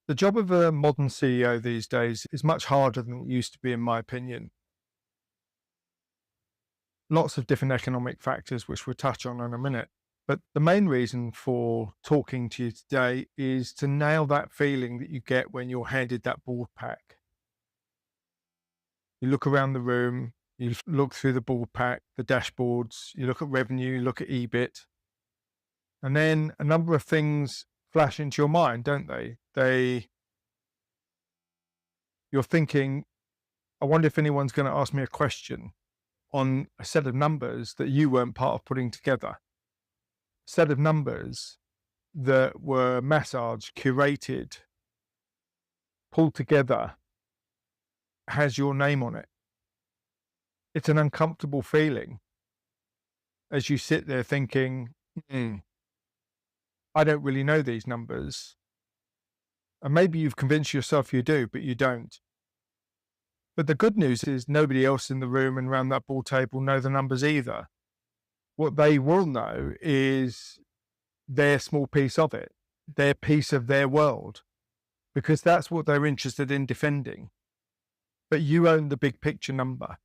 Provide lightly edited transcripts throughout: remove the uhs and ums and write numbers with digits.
The job of a modern CEO these days is much harder than it used to be, in my opinion. Lots of different economic factors, which we'll touch on in a minute. But the main reason for talking to you today is to nail that feeling that you get when you're handed that board pack. You look around the room, you look through the board pack, the dashboards, you look at revenue, you look at EBIT, and then a number of things flash into your mind, don't they? You're thinking, I wonder if anyone's going to ask me a question on a set of numbers that you weren't part of putting together. A set of numbers that were massaged, curated, pulled together, has your name on it. It's an uncomfortable feeling as you sit there thinking, I don't really know these numbers. And maybe you've convinced yourself you do, but you don't. But the good news is nobody else in the room and around that board table know the numbers either. What they will know is their small piece of it, their piece of their world, because that's what they're interested in defending. But you own the big picture number.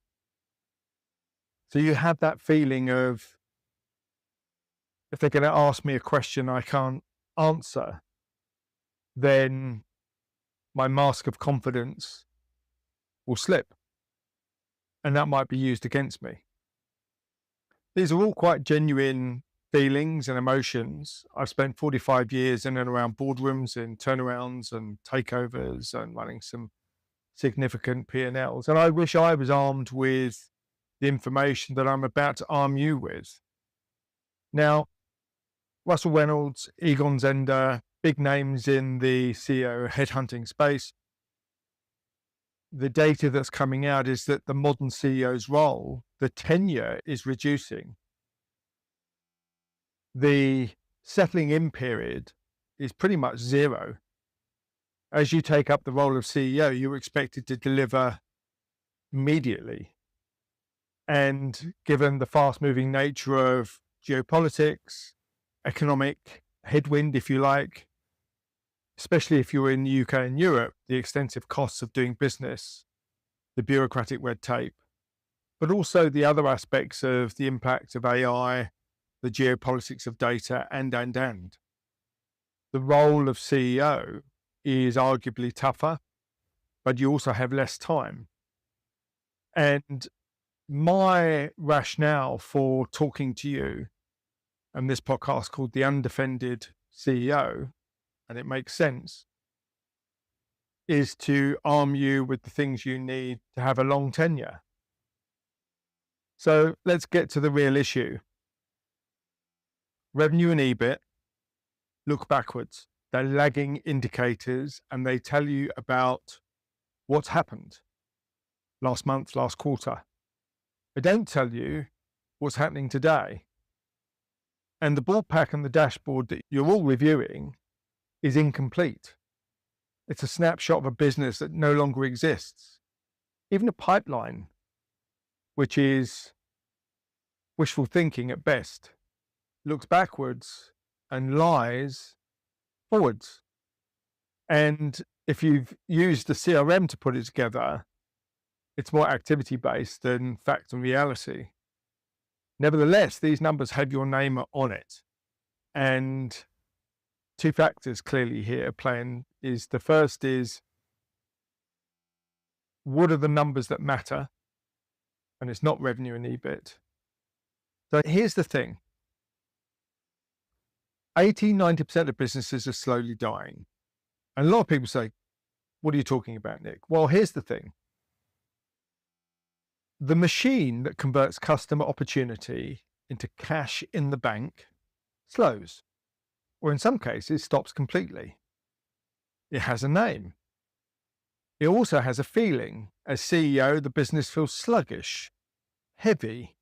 So you have that feeling of, if they're going to ask me a question I can't answer, then my mask of confidence will slip, and that might be used against me. These are all quite genuine feelings and emotions. I've spent 45 years in and around boardrooms, in turnarounds and takeovers, and running some significant P&Ls. And I wish I was armed with the information that I'm about to arm you with. Now, Russell Reynolds, Egon Zehnder, big names in the CEO headhunting space. The data that's coming out is that the modern CEO's role, the tenure is reducing. The settling in period is pretty much zero. As you take up the role of CEO, you're expected to deliver immediately. And given the fast-moving nature of geopolitics, economic headwind, if you like, especially if you're in the UK and Europe, the extensive costs of doing business, the bureaucratic red tape, but also the other aspects of the impact of AI, the geopolitics of data, and. The role of CEO is arguably tougher, but you also have less time. And my rationale for talking to you and this podcast called The Undefended CEO, and it makes sense, is to arm you with the things you need to have a long tenure. So let's get to the real issue. Revenue and EBIT look backwards. They're lagging indicators, and they tell you about what's happened last month, last quarter. They don't tell you what's happening today. And the board pack and the dashboard that you're all reviewing is incomplete. It's a snapshot of a business that no longer exists. Even a pipeline, which is wishful thinking at best, looks backwards and lies forwards. And if you've used the CRM to put it together, it's more activity-based than fact and reality. Nevertheless, these numbers have your name on it. And two factors clearly here playing is, the first is, what are the numbers that matter? And it's not revenue and EBIT. So here's the thing. 80-90% of businesses are slowly dying. And a lot of people say, what are you talking about, Nick? Well, here's the thing. The machine that converts customer opportunity into cash in the bank slows, or in some cases stops completely. It has a name. It also has a feeling. As CEO, the business feels sluggish, heavy,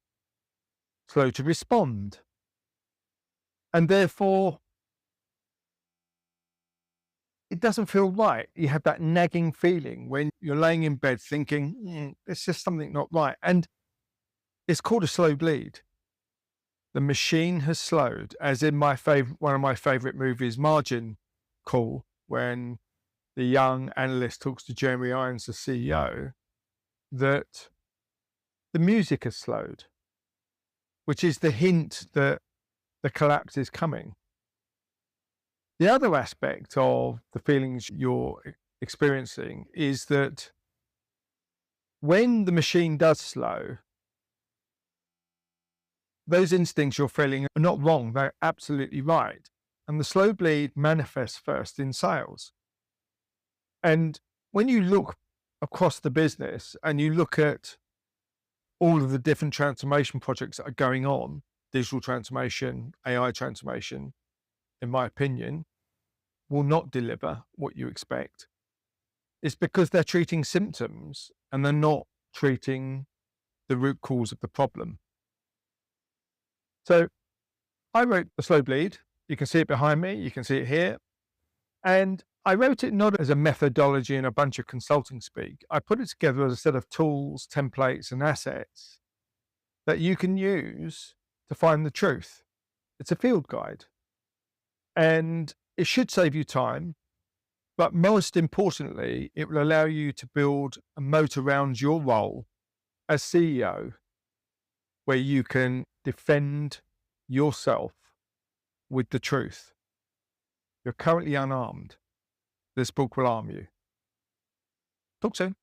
slow to respond. And therefore, it doesn't feel right. You have that nagging feeling when you're laying in bed thinking, there's just something not right. And it's called a slow bleed. The machine has slowed, as in one of my favorite movies, Margin Call, when the young analyst talks to Jeremy Irons, the CEO, that the music has slowed, which is the hint that the collapse is coming. The other aspect of the feelings you're experiencing is that when the machine does slow, those instincts you're feeling are not wrong, they're absolutely right. And the slow bleed manifests first in sales. And when you look across the business and you look at all of the different transformation projects that are going on, digital transformation, AI transformation, in my opinion, will not deliver what you expect. It's because they're treating symptoms and they're not treating the root cause of the problem. So I wrote The Slow Bleed. You can see it behind me. You can see it here. And I wrote it not as a methodology and a bunch of consulting speak. I put it together as a set of tools, templates, and assets that you can use to find the truth. It's a field guide. And it should save you time. But most importantly, it will allow you to build a moat around your role as CEO where you can defend yourself with the truth. You're currently unarmed. This book will arm you. Talk soon.